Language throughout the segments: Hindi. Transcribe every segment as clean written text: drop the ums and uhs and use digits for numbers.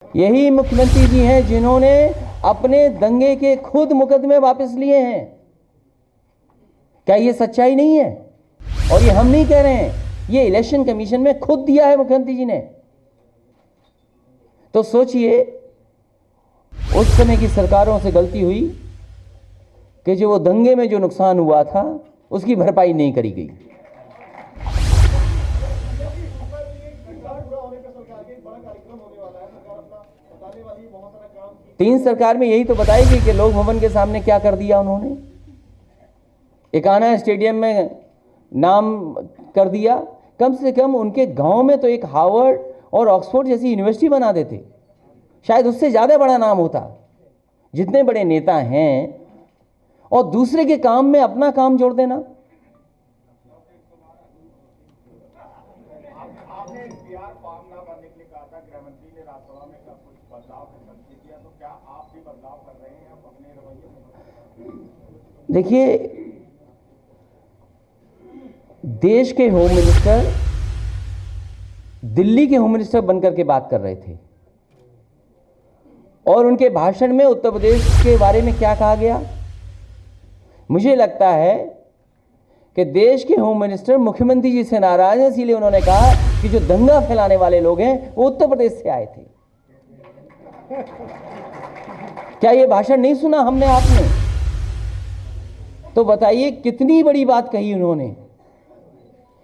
यही मुख्यमंत्री जी हैं जिन्होंने अपने दंगे के खुद मुकदमे वापस लिए हैं। क्या ये सच्चाई नहीं है? और ये हम नहीं कह रहे हैं, ये इलेक्शन कमीशन में खुद दिया है मुख्यमंत्री जी ने। तो सोचिए उस समय की सरकारों से गलती हुई कि जो वो दंगे में जो नुकसान हुआ था उसकी भरपाई नहीं करी गई। तीन सरकार में यही तो बताएगी कि लोक भवन के सामने क्या कर दिया उन्होंने। एकाना स्टेडियम में नाम कर दिया। कम से कम उनके गांव में तो एक हार्वर्ड और ऑक्सफोर्ड जैसी यूनिवर्सिटी बना देते, शायद उससे ज़्यादा बड़ा नाम होता। जितने बड़े नेता हैं और दूसरे के काम में अपना काम जोड़ देना। आपने एसपीआर फॉर्म ना भरने के लिए कहा था, गृह मंत्री ने राज्यसभा में कुछ बदलाव का संकेत किया, तो क्या आप भी बदलाव कर रहे हैं अपने रवैये में? देखिए, देश के होम मिनिस्टर दिल्ली के होम मिनिस्टर बनकर के बात कर रहे थे और उनके भाषण में उत्तर प्रदेश के बारे में क्या कहा गया। मुझे लगता है कि देश के होम मिनिस्टर मुख्यमंत्री जी से नाराज हैं, इसीलिए उन्होंने कहा कि जो दंगा फैलाने वाले लोग हैं वो उत्तर प्रदेश से आए थे। क्या ये भाषण नहीं सुना हमने, आपने? तो बताइए कितनी बड़ी बात कही उन्होंने।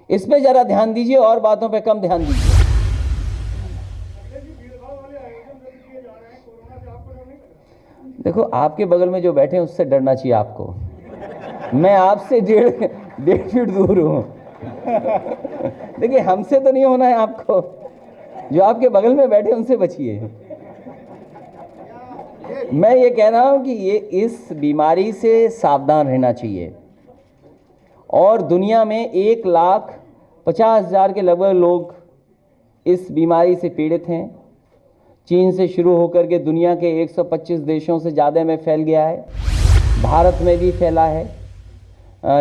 इस पे जरा ध्यान दीजिए और बातों पे कम ध्यान दीजिए। देखो, आपके बगल में जो बैठे हैं उससे डरना चाहिए आपको। मैं आपसे डेढ़ फीट दूर हूं। देखिए, हमसे तो नहीं होना है आपको, जो आपके बगल में बैठे उनसे बचिए। मैं ये कह रहा हूं कि ये इस बीमारी से सावधान रहना चाहिए। और दुनिया में 1,50,000 के लगभग लोग इस बीमारी से पीड़ित हैं। चीन से शुरू होकर के दुनिया के 125 देशों से ज़्यादा में फैल गया है। भारत में भी फैला है।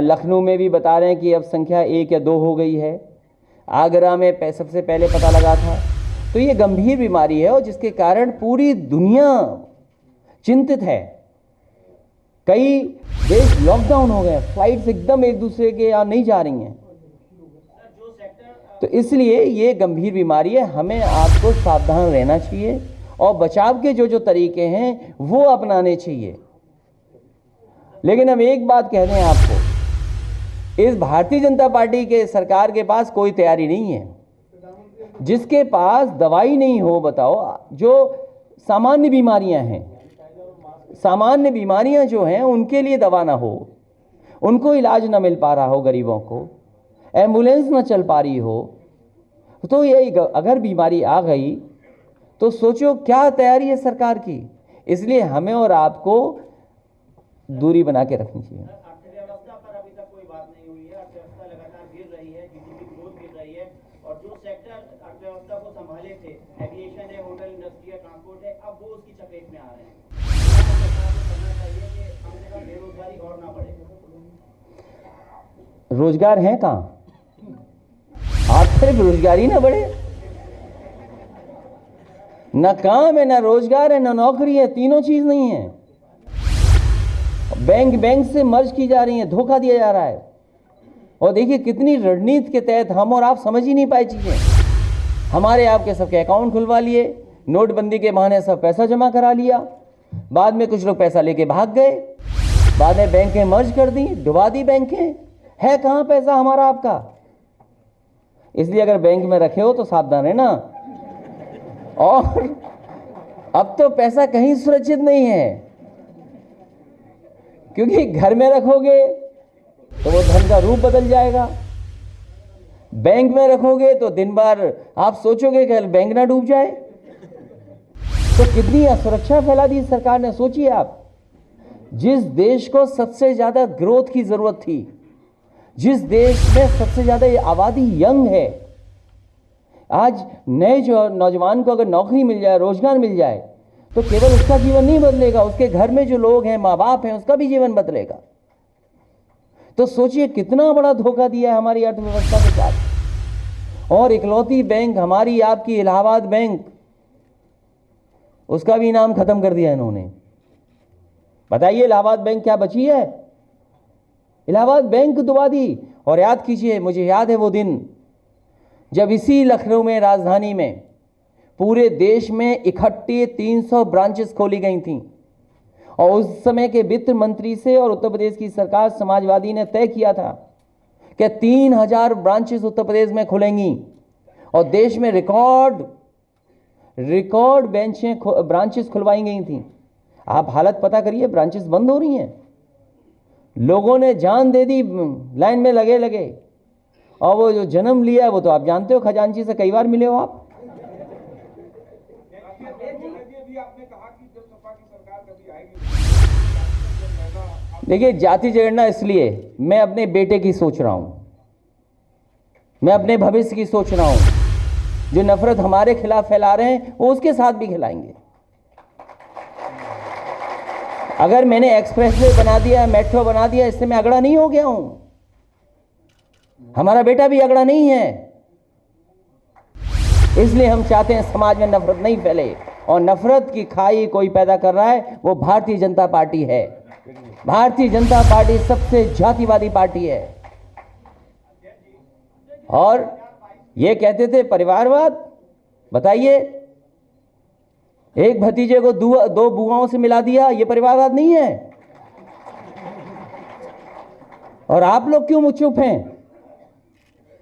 लखनऊ में भी बता रहे हैं कि अब संख्या 1 या 2 हो गई है। आगरा में सबसे पहले पता लगा था। तो ये गंभीर बीमारी है और जिसके कारण पूरी दुनिया चिंतित है। कई देश लॉकडाउन हो गए, फ्लाइट्स एकदम एक दूसरे के यहाँ नहीं जा रही हैं। तो इसलिए ये गंभीर बीमारी है, हमें आपको सावधान रहना चाहिए और बचाव के जो तरीके हैं वो अपनाने चाहिए। लेकिन हम एक बात कह दें आपको, इस भारतीय जनता पार्टी के सरकार के पास कोई तैयारी नहीं है। जिसके पास दवाई नहीं हो, बताओ, जो सामान्य बीमारियां हैं, सामान्य बीमारियां जो हैं उनके लिए दवा ना हो, उनको इलाज ना मिल पा रहा हो, गरीबों को एम्बुलेंस ना चल पा रही हो, तो ये अगर बीमारी आ गई तो सोचो क्या तैयारी है सरकार की। इसलिए हमें और आपको दूरी बना के रखनी चाहिए। अर्थव्यवस्था पर अभी तक कोई बात नहीं हुई है। अर्थव्यवस्था लगातार गिर रही है, जीडीपी ग्रोथ गिर रही है और जो सेक्टर अर्थव्यवस्था को संभाले थे, एविएशन है, होटल इंडस्ट्री है, ट्रांसपोर्ट है, अब वो उसकी चपेट में आ रहे हैं। सरकार को करना चाहिए कि कम से कम बेरोजगारी और ना बढ़े। रोजगार है कहाँ? आप सिर्फ रोजगारी ना बढ़े, ना काम है, ना रोजगार है, ना नौकरी है, तीनों चीज नहीं है। बैंक से मर्ज की जा रही है, धोखा दिया जा रहा है। और देखिए कितनी रणनीति के तहत हम और आप समझ ही नहीं पाए चीजें। हमारे आपके सबके अकाउंट खुलवा लिए, नोटबंदी के बहाने सब पैसा जमा करा लिया, बाद में कुछ लोग पैसा लेके भाग गए, बाद में बैंकें मर्ज कर दी, डुबा दी बैंकें। है कहां पैसा हमारा आपका? इसलिए अगर बैंक में रखे हो तो सावधान रहना। और अब तो पैसा कहीं सुरक्षित नहीं है, क्योंकि घर में रखोगे तो वो धन का रूप बदल जाएगा, बैंक में रखोगे तो दिन भर आप सोचोगे कि बैंक ना डूब जाए। तो कितनी असुरक्षा फैला दी सरकार ने। सोचिए आप, जिस देश को सबसे ज्यादा ग्रोथ की जरूरत थी, जिस देश में सबसे ज्यादा आबादी यंग है, आज नए जो नौजवान को अगर नौकरी मिल जाए, रोजगार मिल जाए, तो केवल उसका जीवन नहीं बदलेगा, उसके घर में जो लोग हैं, माँ बाप हैं, उसका भी जीवन बदलेगा। तो सोचिए कितना बड़ा धोखा दिया है हमारी अर्थव्यवस्था के साथ। और इकलौती बैंक हमारी आपकी इलाहाबाद बैंक उसका भी नाम खत्म कर दिया इन्होंने। बताइए इलाहाबाद बैंक क्या बची है? इलाहाबाद बैंक डुबा दी। और याद कीजिए, मुझे याद है वो दिन जब इसी लखनऊ में, राजधानी में, पूरे देश में इकट्ठे 300 ब्रांचेस खोली गई थीं और उस समय के वित्त मंत्री से और उत्तर प्रदेश की सरकार समाजवादी ने तय किया था कि 3000 ब्रांचेस उत्तर प्रदेश में खुलेंगी और देश में रिकॉर्ड ब्रांचेस खुलवाई गई थी। आप हालत पता करिए, ब्रांचेस बंद हो रही हैं। लोगों ने जान दे दी लाइन में लगे लगे। और वो जो जन्म लिया है वो तो आप जानते हो, खजांची से कई बार मिले हो आप। देखिए, जाति जनगणना इसलिए मैं अपने बेटे की सोच रहा हूं, मैं अपने भविष्य की सोच रहा हूं। जो नफरत हमारे खिलाफ फैला रहे हैं वो उसके साथ भी खिलाएंगे। अगर मैंने एक्सप्रेसवे बना दिया, मेट्रो बना दिया, इससे मैं अगड़ा नहीं हो गया हूं। हमारा बेटा भी अगड़ा नहीं है। इसलिए हम चाहते हैं समाज में नफरत नहीं फैले, और नफरत की खाई कोई पैदा कर रहा है वो भारतीय जनता पार्टी है। भारतीय जनता पार्टी सबसे जातिवादी पार्टी है। और ये कहते थे परिवारवाद। बताइए, एक भतीजे को दो बुआओं से मिला दिया, ये परिवारवाद नहीं है? और आप लोग क्यों चुप हैं?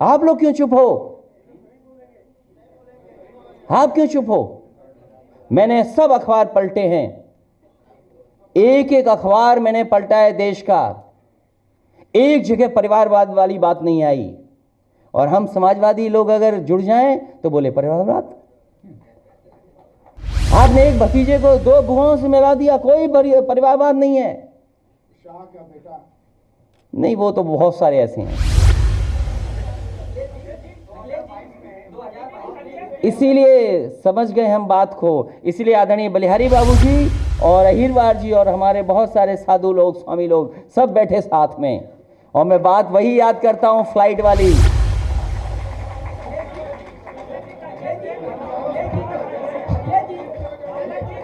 आप लोग क्यों चुप हो? आप क्यों चुप हो? मैंने सब अखबार पलटे हैं, एक एक अखबार मैंने पलटा है देश का। एक जगह परिवारवाद वाली बात नहीं आई। और हम समाजवादी लोग अगर जुड़ जाएं तो बोले परिवारवाद। आपने एक भतीजे को 2 बुआओं से मिला दिया, कोई परिवारवाद नहीं है। शाह का बेटा नहीं, वो तो बहुत सारे ऐसे हैं। इसीलिए समझ गए हम बात को। इसीलिए आदरणीय बलिहारी बाबू जी और अहिरवार जी और हमारे बहुत सारे साधु लोग, स्वामी लोग सब बैठे साथ में। और मैं बात वही याद करता हूं, फ्लाइट वाली।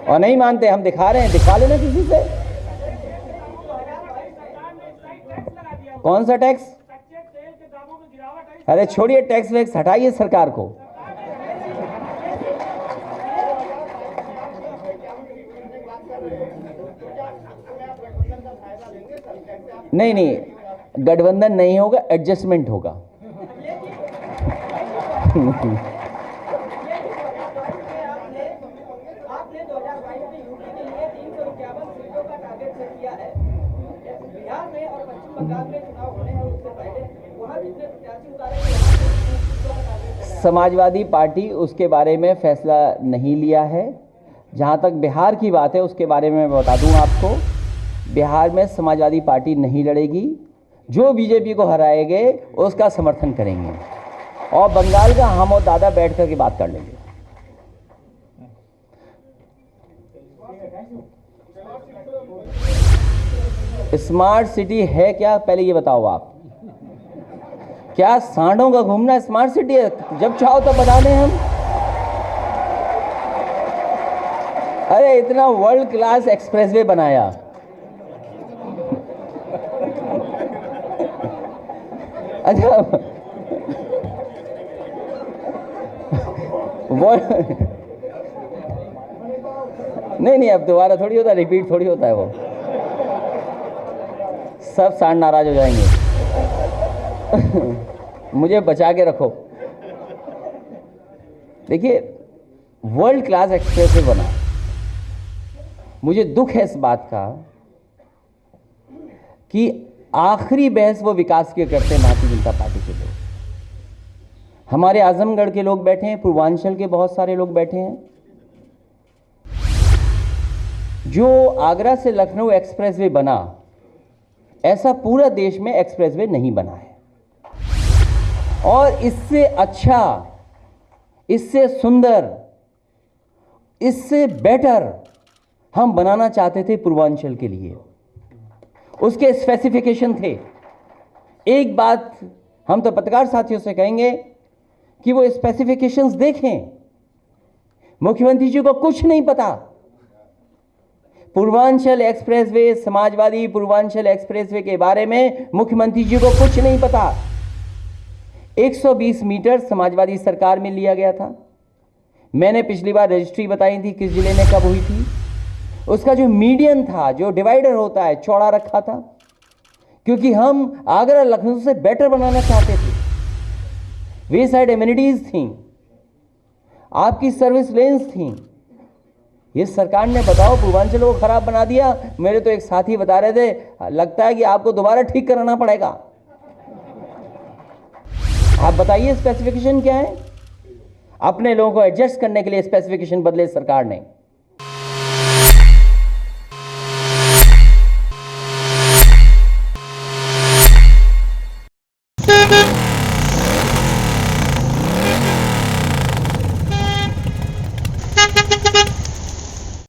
और नहीं मानते, हम दिखा रहे हैं, दिखा लेना किसी से। कौन सा टैक्स? अरे छोड़िए, टैक्स वैक्स हटाइए सरकार को। नहीं नहीं, गठबंधन नहीं होगा, एडजस्टमेंट होगा। आपने 2022 में यूपी के लिए 351 सीटों का टारगेट सेट किया है। बिहार में और पश्चिम बंगाल में चुनाव होने हैं, उससे पहले वहां कितने प्रत्याशी उतारे? समाजवादी पार्टी उसके बारे में फैसला नहीं लिया है। जहां तक बिहार की बात है उसके बारे में मैं बता दूं आपको, बिहार में समाजवादी पार्टी नहीं लड़ेगी। जो बीजेपी को हराएंगे उसका समर्थन करेंगे, और बंगाल का हम और दादा बैठ करके बात कर लेंगे। स्मार्ट सिटी है क्या, पहले ये बताओ आप। क्या सांडों का घूमना स्मार्ट सिटी है? जब चाहो तो बता दें हम। अरे इतना वर्ल्ड क्लास एक्सप्रेसवे बनाया, अच्छा नहीं, अब दोबारा थोड़ी होता है, रिपीट थोड़ी होता है वो। सब सांड नाराज हो जाएंगे। मुझे बचा के रखो। देखिए, वर्ल्ड क्लास एक्सप्रेसवे बना। मुझे दुख है इस बात का कि आखिरी बहस वो विकास के करते हैं भारतीय जनता पार्टी के लोग। हमारे आजमगढ़ के लोग बैठे हैं, पूर्वांचल के बहुत सारे लोग बैठे हैं। जो आगरा से लखनऊ एक्सप्रेसवे बना, ऐसा पूरा देश में एक्सप्रेसवे नहीं बना है। और इससे अच्छा, इससे सुंदर, इससे बेटर हम बनाना चाहते थे पूर्वांचल के लिए। उसके स्पेसिफिकेशन थे। एक बात हम तो पत्रकार साथियों से कहेंगे कि वो स्पेसिफिकेशंस देखें। मुख्यमंत्री जी को कुछ नहीं पता। पूर्वांचल एक्सप्रेसवे, समाजवादी पूर्वांचल एक्सप्रेसवे के बारे में मुख्यमंत्री जी को कुछ नहीं पता। 120 मीटर समाजवादी सरकार में लिया गया था। मैंने पिछली बार रजिस्ट्री बताई थी किस जिले में कब हुई थी। उसका जो मीडियन था, जो डिवाइडर होता है, चौड़ा रखा था, क्योंकि हम आगरा लखनऊ से बेटर बनाना चाहते थे। वे साइड एमिनिटीज थी, आपकी सर्विस लेन्स थी। ये सरकार ने, बताओ, पूर्वांचल को खराब बना दिया। मेरे तो एक साथी बता रहे थे, लगता है कि आपको दोबारा ठीक कराना पड़ेगा। आप बताइए स्पेसिफिकेशन क्या है? अपने लोगों को एडजस्ट करने के लिए स्पेसिफिकेशन बदले सरकार ने।